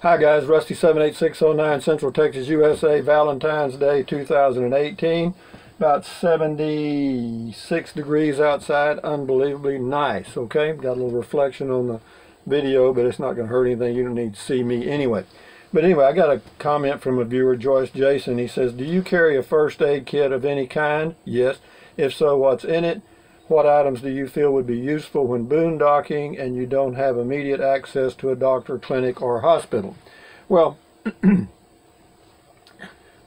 Hi guys, Rusty78609, Central Texas, USA, Valentine's Day 2018. About 76 degrees outside, unbelievably nice, okay? Got a little reflection on the video, but it's not going to hurt anything. You don't need to see me anyway. But anyway, I got a comment from a viewer, Joyce Jason. He says, do you carry a first aid kit of any kind? Yes. If so, what's in it? What items do you feel would be useful when boondocking and you don't have immediate access to a doctor, clinic, or hospital? Well,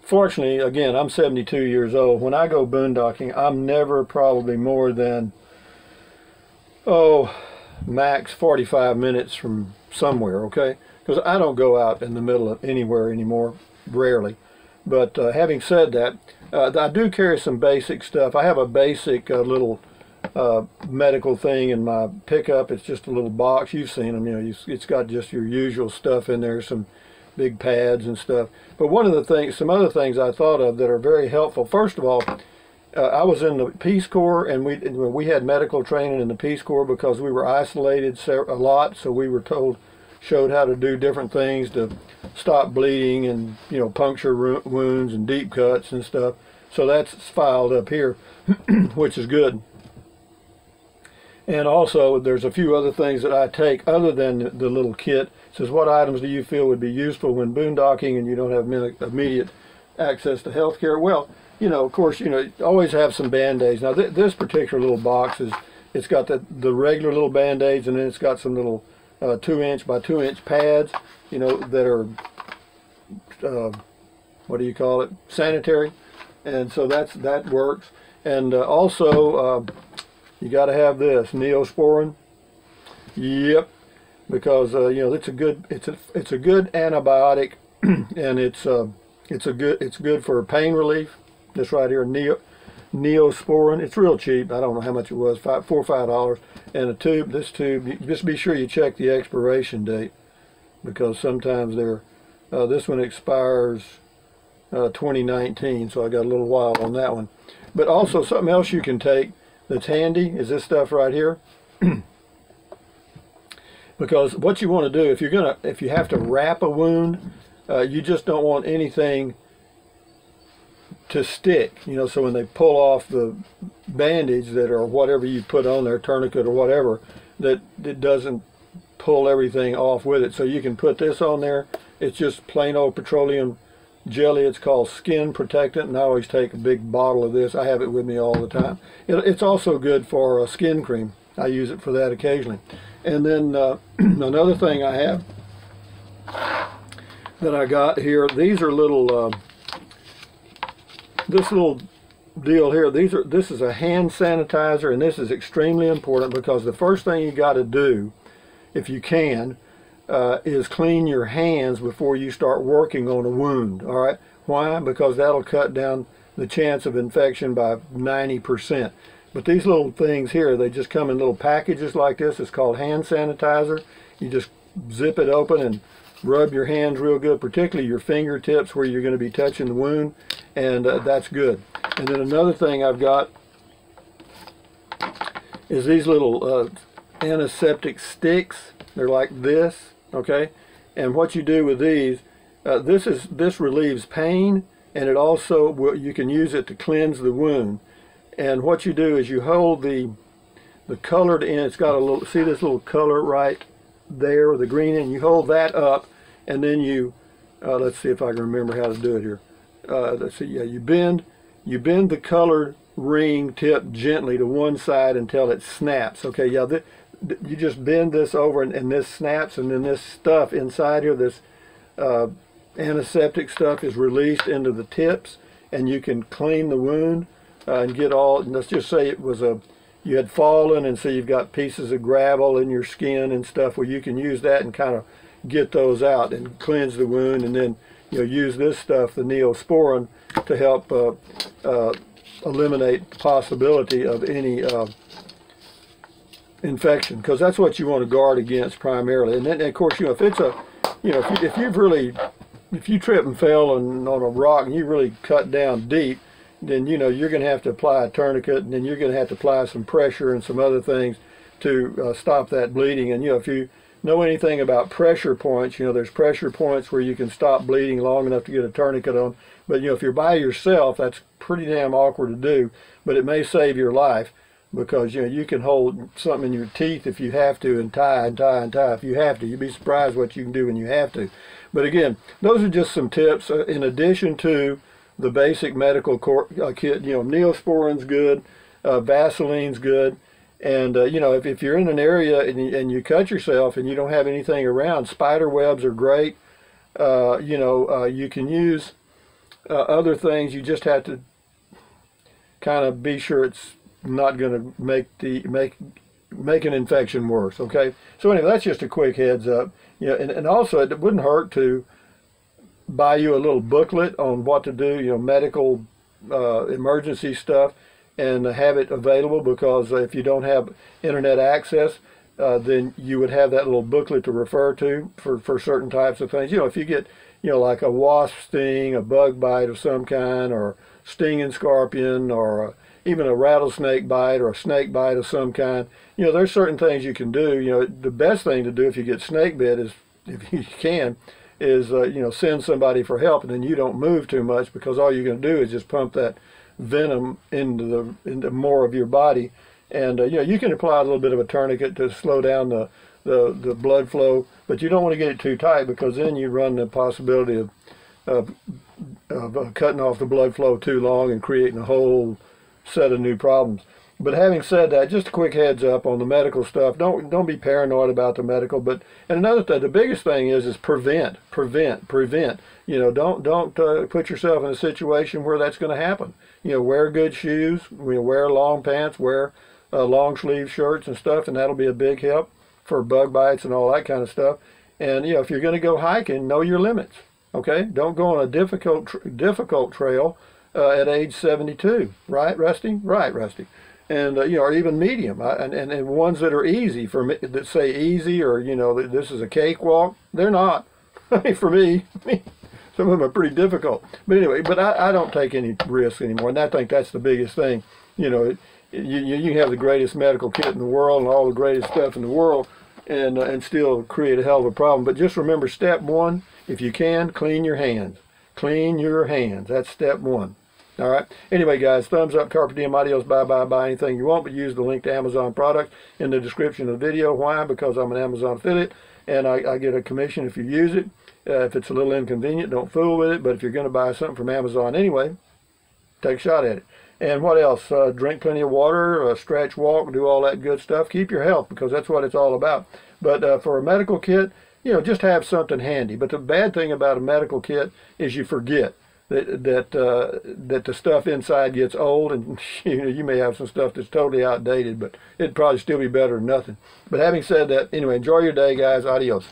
fortunately, again, I'm 72 years old. When I go boondocking, I'm never probably more than, max 45 minutes from somewhere, okay? Because I don't go out in the middle of anywhere anymore, rarely. But having said that, I do carry some basic stuff. I have a basic little medical thing in my pickup. It's just a little box. You've seen them, you know. It's got just your usual stuff in there, some big pads and stuff. But one of the things, some other things I thought of that are very helpful. First of all, I was in the Peace Corps, and we had medical training in the Peace Corps because we were isolated a lot. So we were showed how to do different things to stop bleeding and, you know, puncture wounds and deep cuts and stuff. So that's filed up here, which is good. And also, there's a few other things that I take other than the little kit. It says, what items do you feel would be useful when boondocking and you don't have immediate access to health care? Well, you know, of course, you know, always have some Band-Aids. Now, this particular little box it's got the regular little Band-Aids, and then it's got some little 2-inch by 2-inch pads, you know, that are, what do you call it, sanitary. And so that works. And also, you got to have this Neosporin. Yep, because you know, it's a good antibiotic, and it's good for pain relief. This right here, Neosporin. It's real cheap. I don't know how much it was, $4 or $5. And a tube. This tube, just be sure you check the expiration date, because sometimes this one expires 2019, so I got a little while on that one. But also something else you can take that's handy is this stuff right here. Because what you want to do, if you have to wrap a wound, you just don't want anything to stick, you know. So when they pull off the bandage or whatever you put on there, tourniquet or whatever, that it doesn't pull everything off with it. So you can put this on there. It's just plain old petroleum jelly. It's called skin protectant, and I always take a big bottle of this. I have it with me all the time. It's also good for a skin cream. I use it for that occasionally. And then another thing I have that I got here, these are little this little deal here, this is a hand sanitizer, and this is extremely important because the first thing you got to do, if you can, is clean your hands before you start working on a wound. All right, why? Because that'll cut down the chance of infection by 90%. But these little things here, they just come in little packages like this. It's called hand sanitizer. You just zip it open and rub your hands real good, particularly your fingertips where you're going to be touching the wound, and that's good. And then another thing I've got is these little antiseptic sticks. They're like this, okay? And what you do with these, this relieves pain, and it also, you can use it to cleanse the wound. And what you do is you hold the colored end. It's got a little, see this little color right there, the green end. You hold that up, and then you, let's see if I can remember how to do it here. Let's see, yeah, you bend the colored ring tip gently to one side until it snaps. Okay, yeah, you just bend this over, and this snaps, and then this stuff inside here, this antiseptic stuff, is released into the tips, and you can clean the wound and get all, let's just say it was you had fallen, and so you've got pieces of gravel in your skin and stuff. Well, you can use that and kind of get those out and cleanse the wound, and then, you know, use this stuff, the Neosporin, to help eliminate the possibility of any infection, because that's what you want to guard against primarily. And then, of course, you know, if it's if you trip and fell on a rock and you really cut down deep, then, you know, you're going to have to apply a tourniquet, and then you're going to have to apply some pressure and some other things to stop that bleeding. And, you know, if you know anything about pressure points, there's pressure points where you can stop bleeding long enough to get a tourniquet on. But if you're by yourself, that's pretty damn awkward to do. But it may save your life, because you can hold something in your teeth if you have to, and tie and tie and tie if you have to. You'd be surprised what you can do when you have to. But again, those are just some tips in addition to the basic medical kit. Neosporin's good, Vaseline's good. And if you're in an area and you cut yourself and you don't have anything around, spider webs are great. You can use other things. You just have to kind of be sure it's not going to make an infection worse. Okay. So anyway, that's just a quick heads up. And also it wouldn't hurt to buy you a little booklet on what to do. Medical emergency stuff, and have it available, because if you don't have internet access, then you would have that little booklet to refer to for certain types of things. If you get, like a wasp sting, a bug bite of some kind, or stinging scorpion, or even a rattlesnake bite, or a snake bite of some kind, there's certain things you can do. The best thing to do if you get snake bit is, if you can, is send somebody for help, and then you don't move too much, because all you're going to do is just pump that venom into more of your body. And you can apply a little bit of a tourniquet to slow down the blood flow, but you don't want to get it too tight, because then you run the possibility of cutting off the blood flow too long and creating a whole set of new problems. But having said that, just a quick heads up on the medical stuff. Don't be paranoid about the medical. And another thing, the biggest thing is prevent. Don't put yourself in a situation where that's going to happen. Wear good shoes. Wear long pants. Wear long sleeve shirts and stuff, and that'll be a big help for bug bites and all that kind of stuff. And if you're going to go hiking, know your limits. Okay, don't go on a difficult trail at age 72. Right, Rusty? Right, Rusty. And or even medium, and ones that are easy for me, that say easy, or this is a cakewalk. They're not. For me, some of them are pretty difficult. But anyway, I don't take any risks anymore, and I think that's the biggest thing. You have the greatest medical kit in the world and all the greatest stuff in the world, and still create a hell of a problem. But just remember, step one: if you can, clean your hands. Clean your hands. That's step one. All right. Anyway, guys, thumbs up, carpe diem, adios, bye, buy anything you want, but use the link to Amazon products in the description of the video. Why? Because I'm an Amazon affiliate, and I get a commission if you use it. If it's a little inconvenient, don't fool with it, but if you're going to buy something from Amazon anyway, take a shot at it. And what else? Drink plenty of water, stretch, walk, do all that good stuff. Keep your health, because that's what it's all about. But for a medical kit, just have something handy. But the bad thing about a medical kit is you forget that the stuff inside gets old, and you may have some stuff that's totally outdated, but it'd probably still be better than nothing. But having said that, anyway, enjoy your day, guys. Adios.